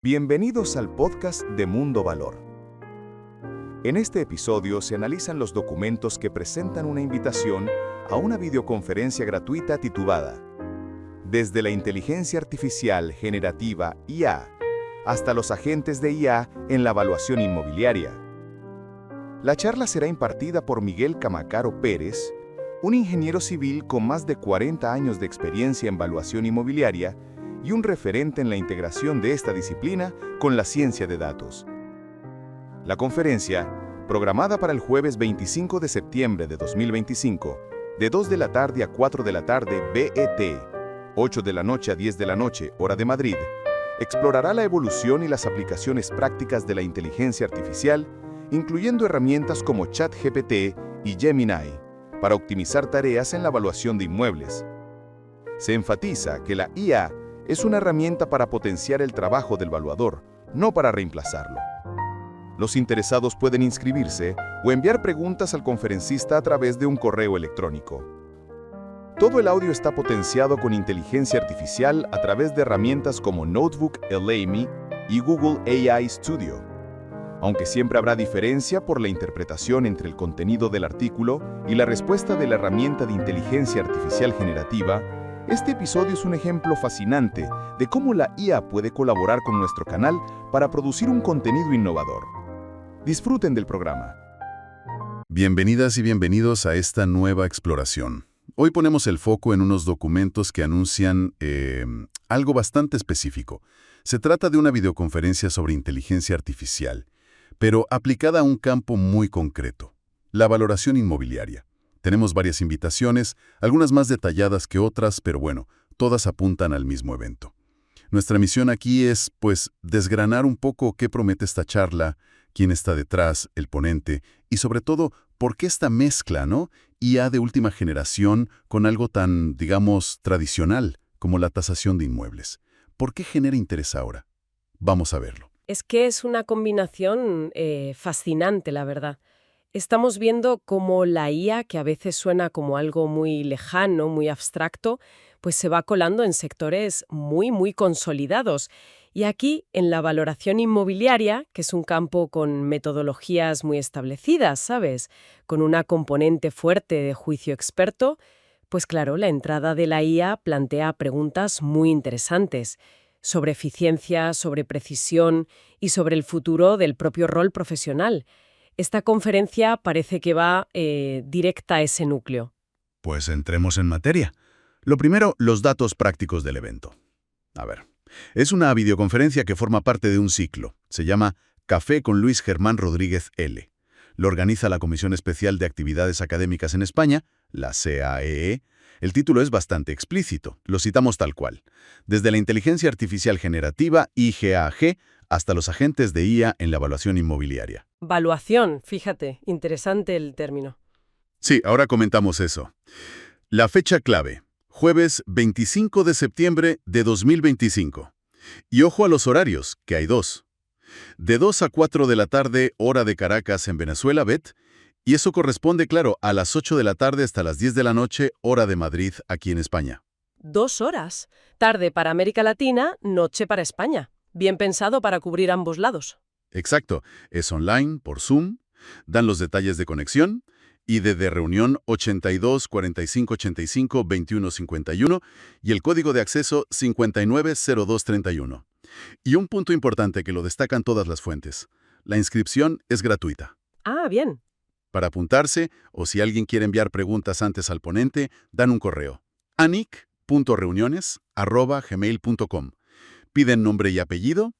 Bienvenidos al podcast de Mundo Valor. En este episodio se analizan los documentos que presentan una invitación a una videoconferencia gratuita titulada Desde la inteligencia artificial generativa IA hasta los agentes de IA en la evaluación inmobiliaria. La charla será impartida por Miguel Camacaro Pérez, un ingeniero civil con más de 40 años de experiencia en evaluación inmobiliaria y un referente en la integración de esta disciplina con la ciencia de datos. La conferencia, programada para el jueves 25 de septiembre de 2025, de 2 de la tarde a 4 de la tarde BET, 8 de la noche a 10 de la noche, hora de Madrid, explorará la evolución y las aplicaciones prácticas de la inteligencia artificial, incluyendo herramientas como ChatGPT y Gemini, para optimizar tareas en la evaluación de inmuebles. Se enfatiza que la IA es una herramienta para potenciar el trabajo del evaluador, no para reemplazarlo. Los interesados pueden inscribirse o enviar preguntas al conferencista a través de un correo electrónico. Todo el audio está potenciado con inteligencia artificial a través de herramientas como Notebook LAMI y Google AI Studio. Aunque siempre habrá diferencia por la interpretación entre el contenido del artículo y la respuesta de la herramienta de inteligencia artificial generativa, este episodio es un ejemplo fascinante de cómo la IA puede colaborar con nuestro canal para producir un contenido innovador. Disfruten del programa. Bienvenidas y bienvenidos a esta nueva exploración. Hoy ponemos el foco en unos documentos que anuncian algo bastante específico. Se trata de una videoconferencia sobre inteligencia artificial, pero aplicada a un campo muy concreto, la valoración inmobiliaria. Tenemos varias invitaciones, algunas más detalladas que otras, pero bueno, todas apuntan al mismo evento. Nuestra misión aquí es, desgranar un poco qué promete esta charla, quién está detrás, el ponente, y sobre todo, por qué esta mezcla, ¿no? IA de última generación con algo tan, digamos, tradicional como la tasación de inmuebles. ¿Por qué genera interés ahora? Vamos a verlo. Es que es una combinación fascinante, la verdad. Estamos viendo cómo la IA, que a veces suena como algo muy lejano, muy abstracto, pues se va colando en sectores muy consolidados. Y aquí, en la valoración inmobiliaria, que es un campo con metodologías muy establecidas, ¿sabes? Con una componente fuerte de juicio experto, pues claro, la entrada de la IA plantea preguntas muy interesantes sobre eficiencia, sobre precisión y sobre el futuro del propio rol profesional. Esta conferencia parece que va directa a ese núcleo. Pues entremos en materia. Lo primero, los datos prácticos del evento. A ver, es una videoconferencia que forma parte de un ciclo. Se llama Café con Luis Germán Rodríguez L. Lo organiza la Comisión Especial de Actividades Académicas en España, la CAEE. El título es bastante explícito, lo citamos tal cual. Desde la inteligencia artificial generativa, IGAG, hasta los agentes de IA en la evaluación inmobiliaria. Valuación, fíjate, interesante el término. Sí, ahora comentamos eso. La fecha clave, jueves 25 de septiembre de 2025. Y ojo a los horarios, que hay dos. De 2 a 4 de la tarde, hora de Caracas en Venezuela, BET, y eso corresponde, claro, a las 8 de la tarde hasta las 10 de la noche, hora de Madrid, aquí en España. 2 horas. Tarde para América Latina, noche para España. Bien pensado para cubrir ambos lados. Exacto, es online, por Zoom, dan los detalles de conexión y de reunión 82 45 85 21 51 y el código de acceso 590231. Y un punto importante que lo destacan todas las fuentes, la inscripción es gratuita. Ah, bien. Para apuntarse, o si alguien quiere enviar preguntas antes al ponente, dan un correo, anic.reuniones@gmail.com. Piden nombre y apellido,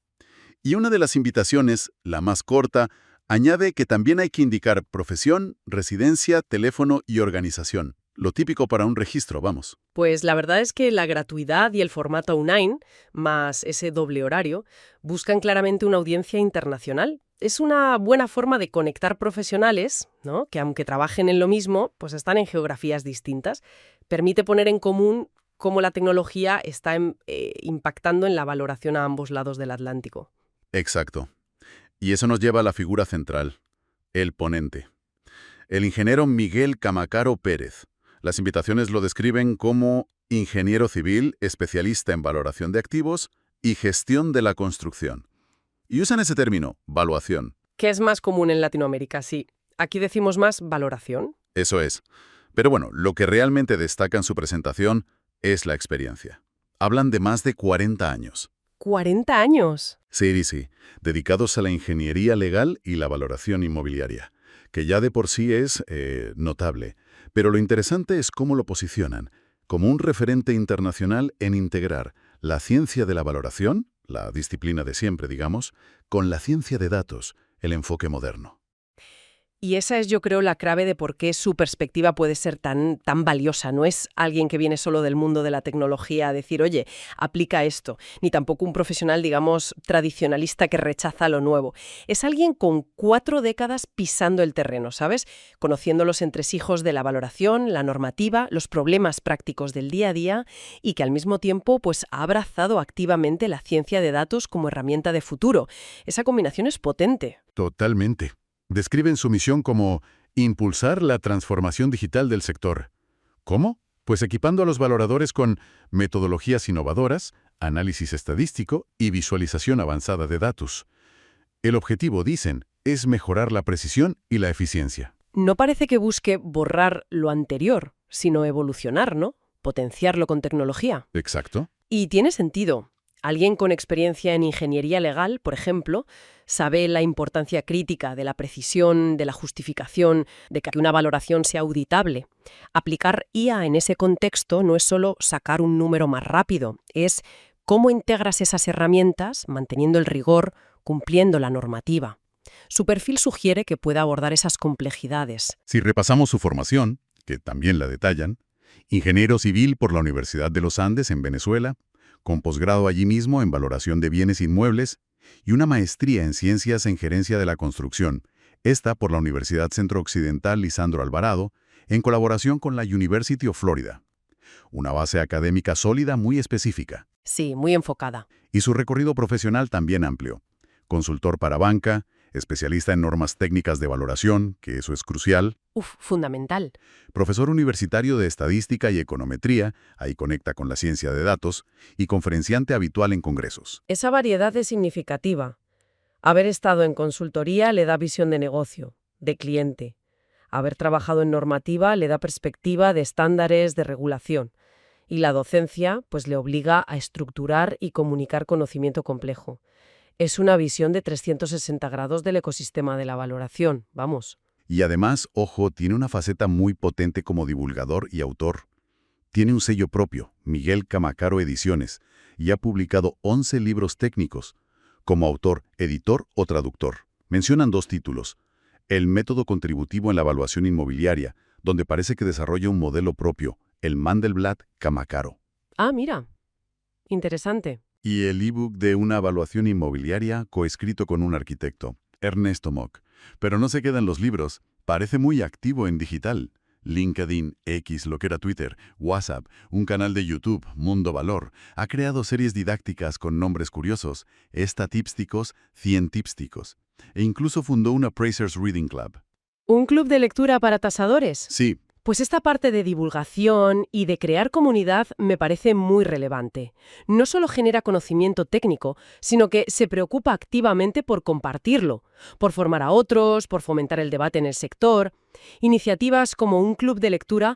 y una de las invitaciones, la más corta, añade que también hay que indicar profesión, residencia, teléfono y organización. Lo típico para un registro, vamos. Pues la verdad es que la gratuidad y el formato online, más ese doble horario, buscan claramente una audiencia internacional. Es una buena forma de conectar profesionales, ¿no? Que aunque trabajen en lo mismo, pues están en geografías distintas. Permite poner en común cómo la tecnología está impactando en la valoración a ambos lados del Atlántico. Exacto. Y eso nos lleva a la figura central, el ponente. El ingeniero Miguel Camacaro Pérez. Las invitaciones lo describen como ingeniero civil, especialista en valoración de activos y gestión de la construcción. Y usan ese término, valuación. Que es más común en Latinoamérica, sí. Aquí decimos más valoración. Eso es. Pero bueno, lo que realmente destaca en su presentación es la experiencia. Hablan de más de 40 años. ¡40 años! Sí, dedicados a la ingeniería legal y la valoración inmobiliaria, que ya de por sí es notable. Pero lo interesante es cómo lo posicionan, como un referente internacional en integrar la ciencia de la valoración, la disciplina de siempre, digamos, con la ciencia de datos, el enfoque moderno. Y esa es, yo creo, la clave de por qué su perspectiva puede ser tan valiosa. No es alguien que viene solo del mundo de la tecnología a decir, oye, aplica esto, ni tampoco un profesional, digamos, tradicionalista que rechaza lo nuevo. Es alguien con 4 décadas pisando el terreno, ¿sabes? Conociendo los entresijos de la valoración, la normativa, los problemas prácticos del día a día y que al mismo tiempo pues, ha abrazado activamente la ciencia de datos como herramienta de futuro. Esa combinación es potente. Totalmente. Describen su misión como impulsar la transformación digital del sector. ¿Cómo? Pues equipando a los valoradores con metodologías innovadoras, análisis estadístico y visualización avanzada de datos. El objetivo, dicen, es mejorar la precisión y la eficiencia. No parece que busque borrar lo anterior, sino evolucionar, ¿no? Potenciarlo con tecnología. Exacto. Y tiene sentido. Alguien con experiencia en ingeniería legal, por ejemplo, sabe la importancia crítica de la precisión, de la justificación, de que una valoración sea auditable. Aplicar IA en ese contexto no es solo sacar un número más rápido, es cómo integras esas herramientas manteniendo el rigor, cumpliendo la normativa. Su perfil sugiere que pueda abordar esas complejidades. Si repasamos su formación, que también la detallan, ingeniero civil por la Universidad de los Andes en Venezuela, con posgrado allí mismo en valoración de bienes inmuebles y una maestría en ciencias en gerencia de la construcción, esta por la Universidad Centro-Occidental Lisandro Alvarado, en colaboración con la University of Florida. Una base académica sólida muy específica. Sí, muy enfocada. Y su recorrido profesional también amplio. Consultor para banca, especialista en normas técnicas de valoración, que eso es crucial. Fundamental. Profesor universitario de estadística y econometría, ahí conecta con la ciencia de datos, y conferenciante habitual en congresos. Esa variedad es significativa. Haber estado en consultoría le da visión de negocio, de cliente. Haber trabajado en normativa le da perspectiva de estándares de regulación. Y la docencia, pues le obliga a estructurar y comunicar conocimiento complejo. Es una visión de 360 grados del ecosistema de la valoración, vamos. Y además, ojo, tiene una faceta muy potente como divulgador y autor. Tiene un sello propio, Miguel Camacaro Ediciones, y ha publicado 11 libros técnicos, como autor, editor o traductor. Mencionan 2 títulos. El método contributivo en la evaluación inmobiliaria, donde parece que desarrolla un modelo propio, el Mandelblatt Camacaro. Ah, mira. Interesante. Y el ebook de una evaluación inmobiliaria coescrito con un arquitecto, Ernesto Mock. Pero no se queda en los libros, parece muy activo en digital. LinkedIn, X, lo que era Twitter, WhatsApp, un canal de YouTube, Mundo Valor. Ha creado series didácticas con nombres curiosos, estatipsticos, cientípsticos. E incluso fundó un Appraisers Reading Club. ¿Un club de lectura para tasadores? Sí. Pues esta parte de divulgación y de crear comunidad me parece muy relevante. No solo genera conocimiento técnico, sino que se preocupa activamente por compartirlo, por formar a otros, por fomentar el debate en el sector. Iniciativas como un club de lectura,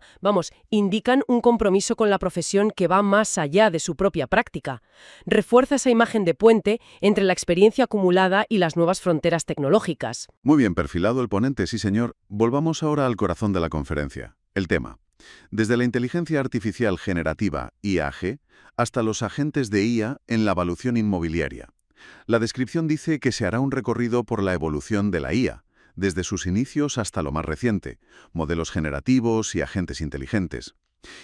indican un compromiso con la profesión que va más allá de su propia práctica. Refuerza esa imagen de puente entre la experiencia acumulada y las nuevas fronteras tecnológicas. Muy bien perfilado el ponente, sí señor. Volvamos ahora al corazón de la conferencia, el tema. Desde la inteligencia artificial generativa, IAG, hasta los agentes de IA en la evaluación inmobiliaria. La descripción dice que se hará un recorrido por la evolución de la IA, desde sus inicios hasta lo más reciente, modelos generativos y agentes inteligentes.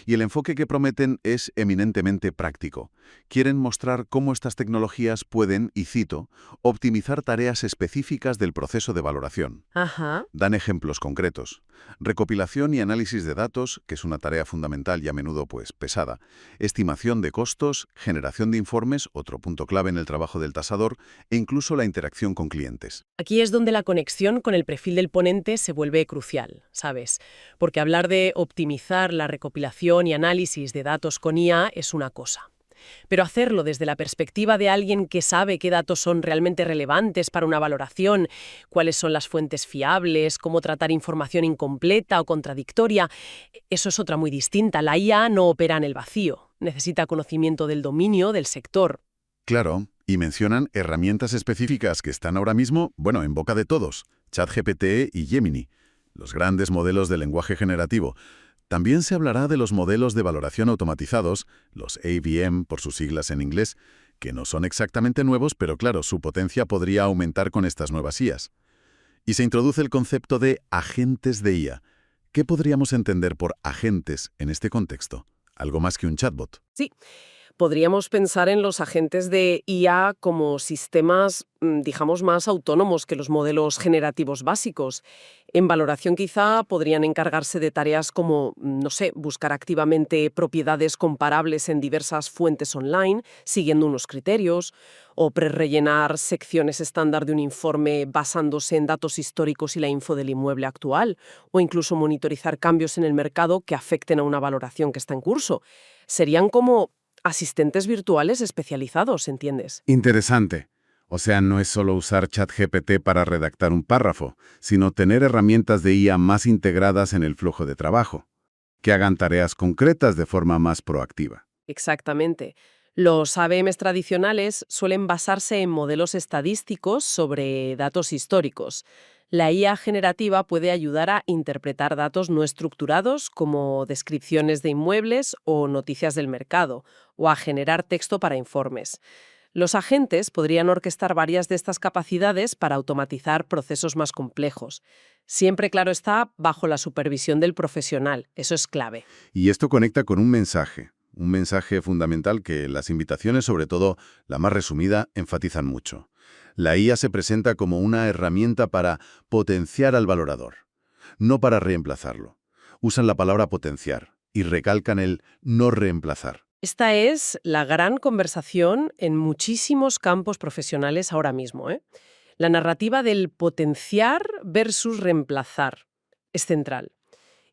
Y el enfoque que prometen es eminentemente práctico. Quieren mostrar cómo estas tecnologías pueden, y cito, optimizar tareas específicas del proceso de valoración. Ajá. Dan ejemplos concretos. Recopilación y análisis de datos, que es una tarea fundamental y a menudo pesada. Estimación de costos, generación de informes, otro punto clave en el trabajo del tasador, e incluso la interacción con clientes. Aquí es donde la conexión con el perfil del ponente se vuelve crucial, ¿sabes? Porque hablar de optimizar la recopilación y análisis de datos con IA es una cosa. Pero hacerlo desde la perspectiva de alguien que sabe qué datos son realmente relevantes para una valoración, cuáles son las fuentes fiables, cómo tratar información incompleta o contradictoria, eso es otra muy distinta. La IA no opera en el vacío, necesita conocimiento del dominio, del sector. Claro, y mencionan herramientas específicas que están ahora mismo, bueno, en boca de todos, ChatGPT y Gemini, los grandes modelos de lenguaje generativo. También se hablará de los modelos de valoración automatizados, los AVM por sus siglas en inglés, que no son exactamente nuevos, pero claro, su potencia podría aumentar con estas nuevas IAs. Y se introduce el concepto de agentes de IA. ¿Qué podríamos entender por agentes en este contexto? ¿Algo más que un chatbot? Sí. Podríamos pensar en los agentes de IA como sistemas, digamos, más autónomos que los modelos generativos básicos. En valoración quizá podrían encargarse de tareas como, no sé, buscar activamente propiedades comparables en diversas fuentes online, siguiendo unos criterios, o prerellenar secciones estándar de un informe basándose en datos históricos y la info del inmueble actual, o incluso monitorizar cambios en el mercado que afecten a una valoración que está en curso. Serían como asistentes virtuales especializados, ¿entiendes? Interesante. O sea, no es solo usar ChatGPT para redactar un párrafo, sino tener herramientas de IA más integradas en el flujo de trabajo, que hagan tareas concretas de forma más proactiva. Exactamente. Los AVMs tradicionales suelen basarse en modelos estadísticos sobre datos históricos. La IA generativa puede ayudar a interpretar datos no estructurados como descripciones de inmuebles o noticias del mercado, o a generar texto para informes. Los agentes podrían orquestar varias de estas capacidades para automatizar procesos más complejos. Siempre, claro está, bajo la supervisión del profesional. Eso es clave. Y esto conecta con un mensaje fundamental que las invitaciones, sobre todo la más resumida, enfatizan mucho. La IA se presenta como una herramienta para potenciar al valorador, no para reemplazarlo. Usan la palabra potenciar y recalcan el no reemplazar. Esta es la gran conversación en muchísimos campos profesionales ahora mismo, ¿eh? La narrativa del potenciar versus reemplazar es central.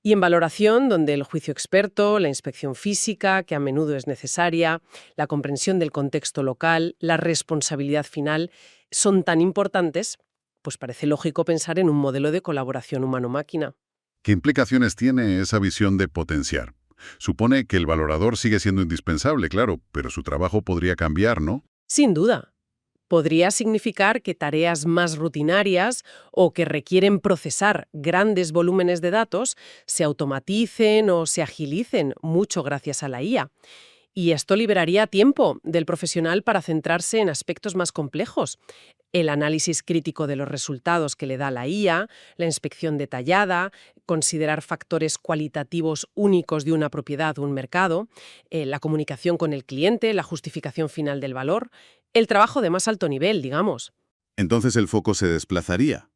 Y en valoración, donde el juicio experto, la inspección física, que a menudo es necesaria, la comprensión del contexto local, la responsabilidad final, son tan importantes, pues parece lógico pensar en un modelo de colaboración humano-máquina. ¿Qué implicaciones tiene esa visión de potenciar? Supone que el valorador sigue siendo indispensable, claro, pero su trabajo podría cambiar, ¿no? Sin duda. Podría significar que tareas más rutinarias o que requieren procesar grandes volúmenes de datos se automaticen o se agilicen mucho gracias a la IA. Y esto liberaría tiempo del profesional para centrarse en aspectos más complejos. El análisis crítico de los resultados que le da la IA, la inspección detallada, considerar factores cualitativos únicos de una propiedad o un mercado, la comunicación con el cliente, la justificación final del valor, el trabajo de más alto nivel, digamos. Entonces el foco se desplazaría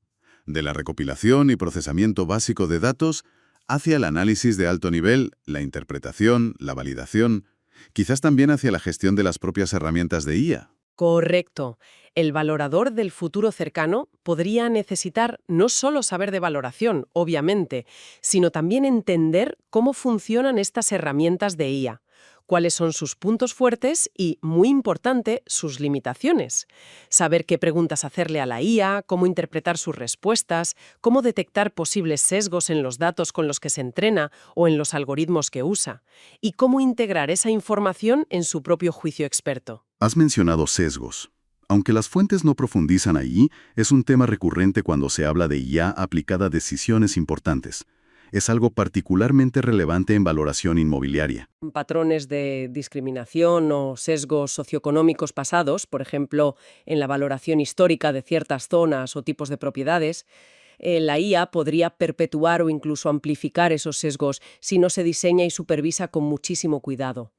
de la recopilación y procesamiento básico de datos hacia el análisis de alto nivel, la interpretación, la validación, quizás también hacia la gestión de las propias herramientas de IA. Correcto. El valorador del futuro cercano podría necesitar no solo saber de valoración, obviamente, sino también entender cómo funcionan estas herramientas de IA, cuáles son sus puntos fuertes y, muy importante, sus limitaciones. Saber qué preguntas hacerle a la IA, cómo interpretar sus respuestas, cómo detectar posibles sesgos en los datos con los que se entrena o en los algoritmos que usa, y cómo integrar esa información en su propio juicio experto. Has mencionado sesgos. Aunque las fuentes no profundizan allí, es un tema recurrente cuando se habla de IA aplicada a decisiones importantes. Es algo particularmente relevante en valoración inmobiliaria. Patrones de discriminación o sesgos socioeconómicos pasados, por ejemplo, en la valoración histórica de ciertas zonas o tipos de propiedades, la IA podría perpetuar o incluso amplificar esos sesgos si no se diseña y supervisa con muchísimo cuidado.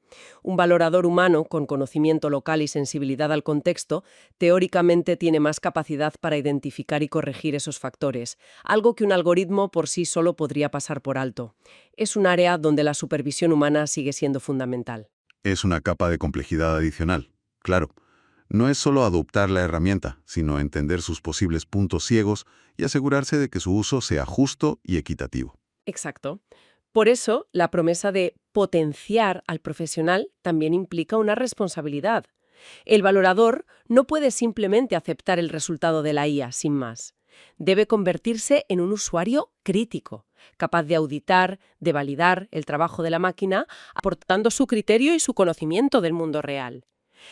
Un valorador humano con conocimiento local y sensibilidad al contexto teóricamente tiene más capacidad para identificar y corregir esos factores, algo que un algoritmo por sí solo podría pasar por alto. Es un área donde la supervisión humana sigue siendo fundamental. Es una capa de complejidad adicional. Claro, no es solo adoptar la herramienta, sino entender sus posibles puntos ciegos y asegurarse de que su uso sea justo y equitativo. Exacto. Por eso, la promesa de potenciar al profesional también implica una responsabilidad. El valorador no puede simplemente aceptar el resultado de la IA sin más. Debe convertirse en un usuario crítico, capaz de auditar, de validar el trabajo de la máquina, aportando su criterio y su conocimiento del mundo real.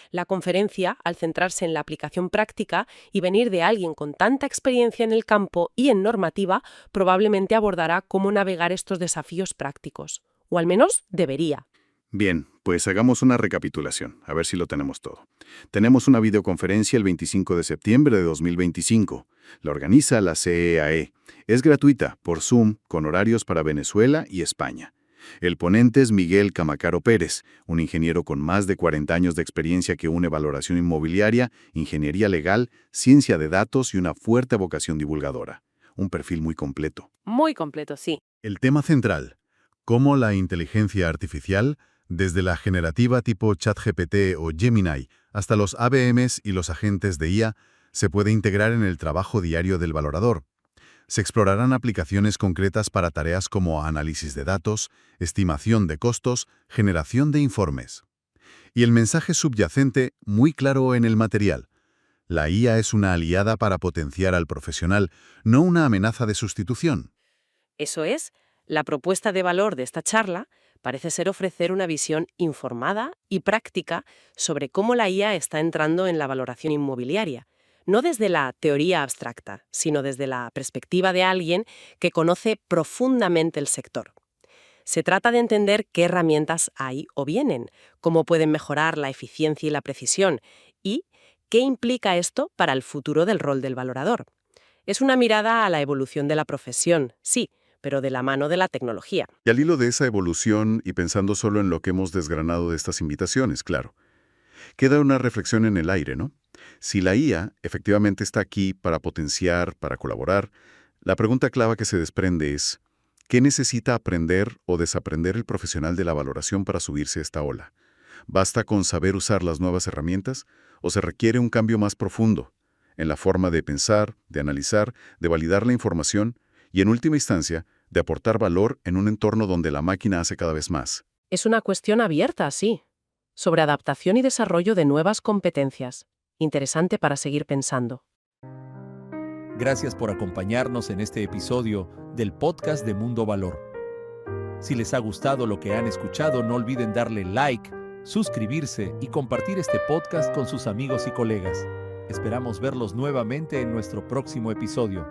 La conferencia, al centrarse en la aplicación práctica y venir de alguien con tanta experiencia en el campo y en normativa, probablemente abordará cómo navegar estos desafíos prácticos. O al menos debería. Bien, pues hagamos una recapitulación, a ver si lo tenemos todo. Tenemos una videoconferencia el 25 de septiembre de 2025. La organiza la CEAE. Es gratuita, por Zoom, con horarios para Venezuela y España. El ponente es Miguel Camacaro Pérez, un ingeniero con más de 40 años de experiencia que une valoración inmobiliaria, ingeniería legal, ciencia de datos y una fuerte vocación divulgadora. Un perfil muy completo. Muy completo, sí. El tema central: cómo la inteligencia artificial, desde la generativa tipo ChatGPT o Gemini hasta los AVMs y los agentes de IA, se puede integrar en el trabajo diario del valorador. Se explorarán aplicaciones concretas para tareas como análisis de datos, estimación de costos, generación de informes. Y el mensaje subyacente, muy claro en el material: la IA es una aliada para potenciar al profesional, no una amenaza de sustitución. Eso es, la propuesta de valor de esta charla parece ser ofrecer una visión informada y práctica sobre cómo la IA está entrando en la valoración inmobiliaria, no desde la teoría abstracta, sino desde la perspectiva de alguien que conoce profundamente el sector. Se trata de entender qué herramientas hay o vienen, cómo pueden mejorar la eficiencia y la precisión, y qué implica esto para el futuro del rol del valorador. Es una mirada a la evolución de la profesión, sí, pero de la mano de la tecnología. Y al hilo de esa evolución, y pensando solo en lo que hemos desgranado de estas invitaciones, claro, queda una reflexión en el aire, ¿no? Si la IA efectivamente está aquí para potenciar, para colaborar, la pregunta clave que se desprende es: ¿qué necesita aprender o desaprender el profesional de la valoración para subirse a esta ola? ¿Basta con saber usar las nuevas herramientas o se requiere un cambio más profundo en la forma de pensar, de analizar, de validar la información y, en última instancia, de aportar valor en un entorno donde la máquina hace cada vez más? Es una cuestión abierta, sí, sobre adaptación y desarrollo de nuevas competencias. Interesante para seguir pensando. Gracias por acompañarnos en este episodio del podcast de Mundo Valor. Si les ha gustado lo que han escuchado, no olviden darle like, suscribirse y compartir este podcast con sus amigos y colegas. Esperamos verlos nuevamente en nuestro próximo episodio.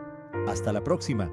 Hasta la próxima.